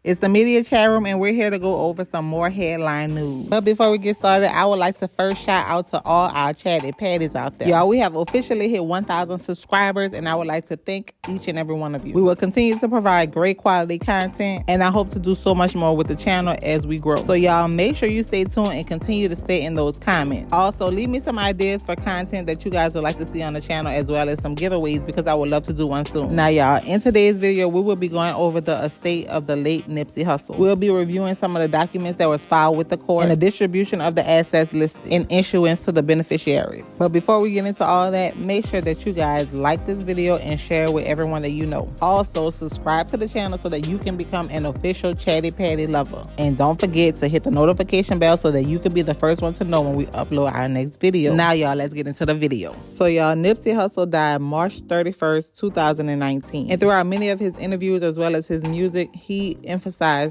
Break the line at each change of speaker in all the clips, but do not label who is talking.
It's the Media Chatroom, and we're here to go over some more headline news. But before we get started, I would like to first shout out to all our chatty patties out there. Y'all, we have officially hit 1,000 subscribers, and I would like to thank each and every one of you. We will continue to provide great quality content, and I hope to do so much more with the channel as we grow. So y'all, make sure you stay tuned and continue to stay in those comments. Also, leave me some ideas for content that you guys would like to see on the channel, as well as some giveaways, because I would love to do one soon. Now y'all, in today's video, we will be going over the estate of the late Nipsey Hussle. We'll be reviewing some of the documents that was filed with the court and the distribution of the assets listed in issuance to the beneficiaries. But before we get into all that, make sure that you guys like this video and share with everyone that you know. Also, subscribe to the channel so that you can become an official Chatty Patty lover. And don't forget to hit the notification bell so that you can be the first one to know when we upload our next video. Now y'all, let's get into the video. So y'all, Nipsey Hussle died March 31st, 2019. And throughout many of his interviews as well as his music, he emphasized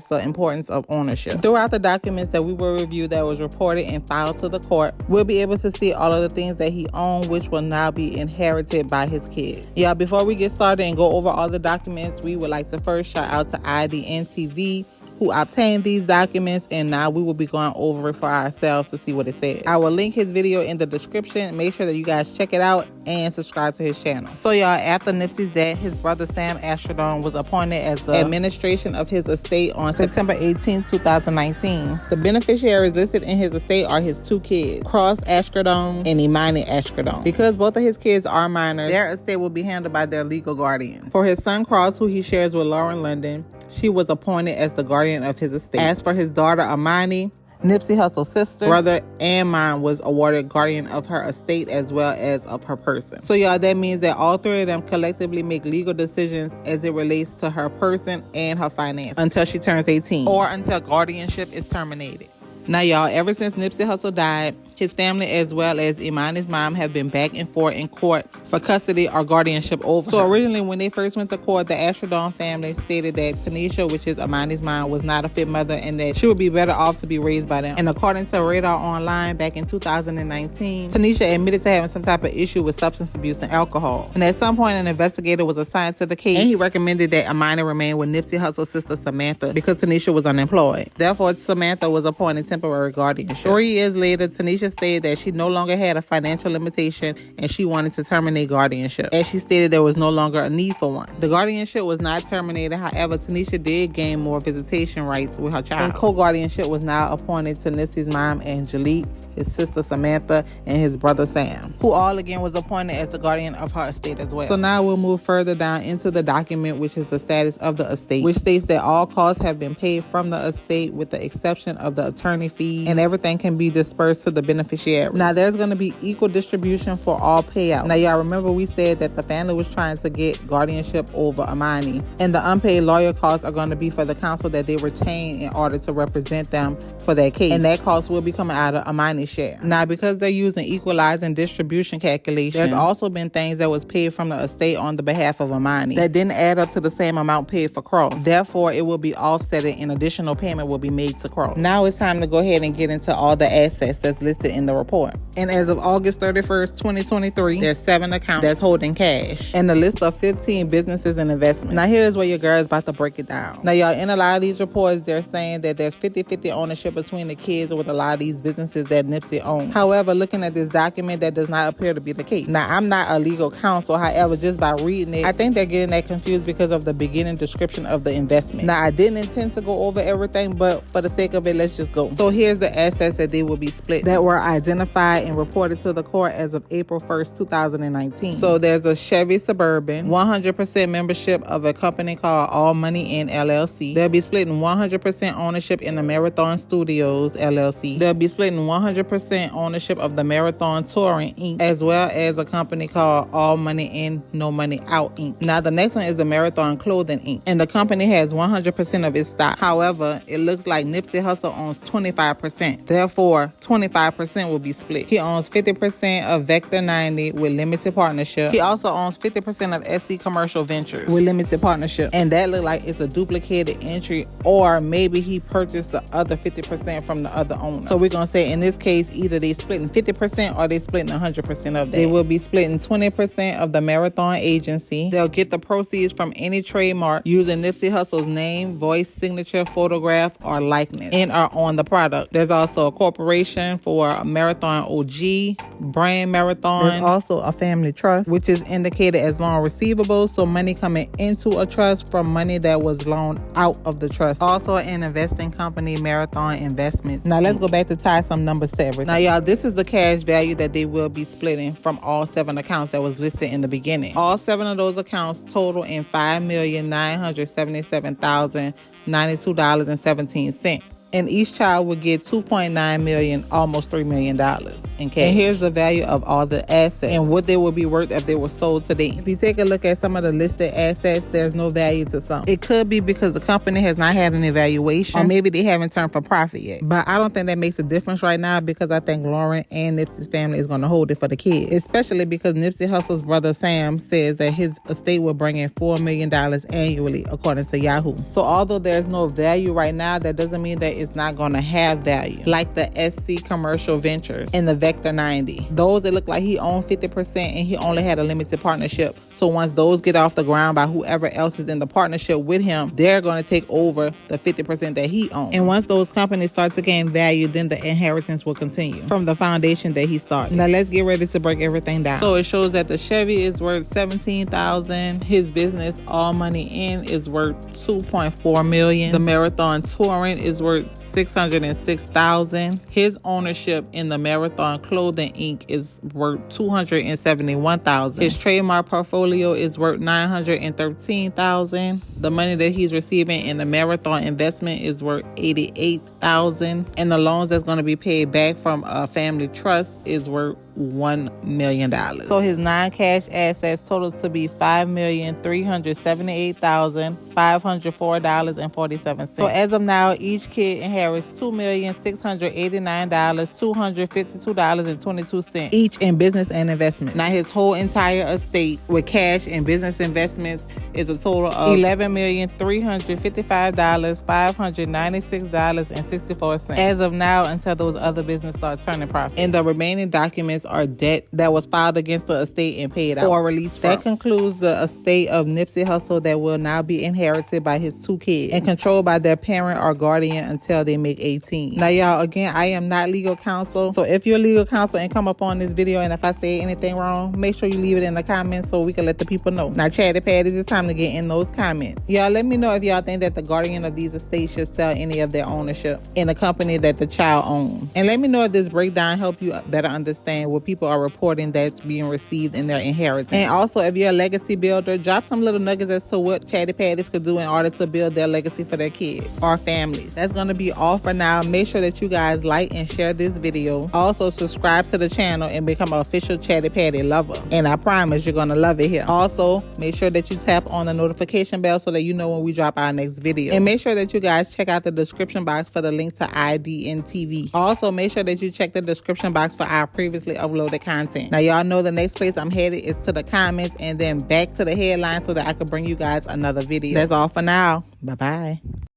the importance of ownership. Throughout the documents that we will review that was reported and filed to the court, we'll be able to see all of the things that he owned, which will now be inherited by his kids. Yeah, before we get started and go over all the documents, we would like to first shout out to IDN TV, who obtained these documents, and now we will be going over it for ourselves to see what it says. I will link his video in the description. Make sure that you guys check it out and subscribe to his channel. So y'all, after Nipsey's death, his brother Sam Astrodome was appointed as the administration of his estate on September 18, 2019. The beneficiaries listed in his estate are his two kids, Cross Astrodome and Imani Astrodome. Because both of his kids are minors, their estate will be handled by their legal guardians. For his son Cross, who he shares with Lauren London, she was appointed as the guardian of his estate. As for his daughter Imani, Nipsey Hussle's sister, brother, and mom was awarded guardian of her estate as well as of her person. So y'all, that means that all three of them collectively make legal decisions as it relates to her person and her finances until she turns 18 or until guardianship is terminated. Now y'all, ever since Nipsey Hussle died, his family as well as Imani's mom have been back and forth in court for custody or guardianship over. So originally, when they first went to court, the Astrodome family stated that Tanisha, which is Imani's mom, was not a fit mother and that she would be better off to be raised by them. And according to Radar Online, back in 2019, Tanisha admitted to having some type of issue with substance abuse and alcohol. And at some point, an investigator was assigned to the case, and he recommended that Imani remain with Nipsey Hussle's sister Samantha because Tanisha was unemployed. Therefore, Samantha was appointed temporary guardianship. 3 years later, Tanisha stated that she no longer had a financial limitation and she wanted to terminate guardianship, as she stated there was no longer a need for one. The guardianship was not terminated. However, Tanisha did gain more visitation rights with her child, and co-guardianship was now appointed to Nipsey's mom Angelique, his sister Samantha, and his brother Sam, who all again was appointed as the guardian of her estate as well. So now we'll move further down into the document, which is the status of the estate, which states that all costs have been paid from the estate with the exception of the attorney fees, and everything can be dispersed to the beneficiaries. Now there's going to be equal distribution for all payouts. Now y'all remember we said that the family was trying to get guardianship over Imani, and the unpaid lawyer costs are going to be for the counsel that they retain in order to represent them for that case, and that cost will be coming out of Imani's share. Now, because they're using equalizing distribution calculations, there's also been things that was paid from the estate on the behalf of Imani that didn't add up to the same amount paid for Cross. Therefore, it will be offset and additional payment will be made to Cross. Now it's time to go ahead and get into all the assets that's listed in the report. And as of August 31st, 2023, there's 7 accounts that's holding cash and a list of 15 businesses and investments. Now here's where your girl is about to break it down. Now y'all, in a lot of these reports, they're saying that there's 50-50 ownership between the kids with a lot of these businesses that Nipsey owns. However, looking at this document, that does not appear to be the case. Now, I'm not a legal counsel. However, just by reading it, I think they're getting that confused because of the beginning description of the investment. Now, I didn't intend to go over everything, but for the sake of it, let's just go. So here's the assets that they will be split that were identified and reported to the court as of April 1st, 2019. So there's a Chevy Suburban, 100% membership of a company called All Money In LLC. They'll be splitting 100% ownership in the Marathon Studios LLC. They'll be splitting 100% ownership of the Marathon Touring Inc., as well as a company called All Money In, No Money Out Inc. Now the next one is the Marathon Clothing Inc., and the company has 100% of its stock. However, it looks like Nipsey Hussle owns 25%. Therefore, 25% will be split. He owns 50% of Vector 90 with limited partnership. He also owns 50% of SC Commercial Ventures with limited partnership. And that look like it's a duplicated entry, or maybe he purchased the other 50% from the other owner. So we're going to say in this case, either they splitting 50% or they splitting 100% of that. They will be splitting 20% of the Marathon agency. They'll get the proceeds from any trademark using Nipsey Hussle's name, voice, signature, photograph, or likeness in or on the product. There's also a corporation for Marathon OG, brand Marathon. There's also a family trust, which is indicated as loan receivables, so money coming into a trust from money that was loaned out of the trust. Also an investing company, Marathon Investments. Now let's go back to tie some numbers separate. Now y'all, this is the cash value that they will be splitting from all 7 accounts that was listed in the beginning. All 7 of those accounts total in $5,977,092.17. And each child will get $2.9 million, almost $3 million in cash. And here's the value of all the assets and what they would be worth if they were sold today. If you take a look at some of the listed assets, there's no value to some. It could be because the company has not had an evaluation, or maybe they haven't turned for profit yet. But I don't think that makes a difference right now, because I think Lauren and Nipsey's family is going to hold it for the kids, especially because Nipsey Hussle's brother Sam says that his estate will bring in $4 million annually, according to Yahoo. So although there's no value right now, that doesn't mean that it's not going to have value, like the SC Commercial Ventures and the Vector 90. Those that look like he owned 50% and he only had a limited partnership. So once those get off the ground by whoever else is in the partnership with him, they're going to take over the 50% that he owns. And once those companies start to gain value, then the inheritance will continue from the foundation that he started. Now let's get ready to break everything down. So it shows that the Chevy is worth $17,000. His business, All Money In, is worth $2.4 million. The Marathon Touring is worth $606,000. His ownership in the Marathon Clothing Inc. is worth $271,000. His trademark portfolio is worth $913,000. The money that he's receiving in the Marathon investment is worth $88,000. And the loans that's going to be paid back from a family trust is worth $1 million. So his non-cash assets total to be $5,378,504.47. So as of now, each kid inherits $2,689,252.22 each in business and investment. Now his whole entire estate with cash and business investments is a total of $11,355,596.64 as of now, until those other businesses start turning profit. And the remaining documents are debt that was filed against the estate and paid out or released from. That concludes the estate of Nipsey Hussle that will now be inherited by his 2 kids and controlled by their parent or guardian until they make 18. Now y'all, again, I am not legal counsel, so if you're legal counsel and come up on this video and if I say anything wrong, make sure you leave it in the comments so we can let the people know. Now Chatty Patties, it's time to get in those comments. Y'all let me know if y'all think that the guardian of these estates should sell any of their ownership in the company that the child owns. And let me know if this breakdown helped you better understand what people are reporting that's being received in their inheritance. And also, if you're a legacy builder, drop some little nuggets as to what Chatty Patties could do in order to build their legacy for their kids or families. That's going to be all for now. Make sure that you guys like and share this video. Also, subscribe to the channel and become an official Chatty Patty lover. And I promise you're going to love it here. Also, make sure that you tap on the notification bell so that you know when we drop our next video. And make sure that you guys check out the description box for the link to IDN TV. Also, make sure that you check the description box for our previously uploaded content. Now, y'all know the next place I'm headed is to the comments and then back to the headline so that I can bring you guys another video. That's all for now. Bye-bye.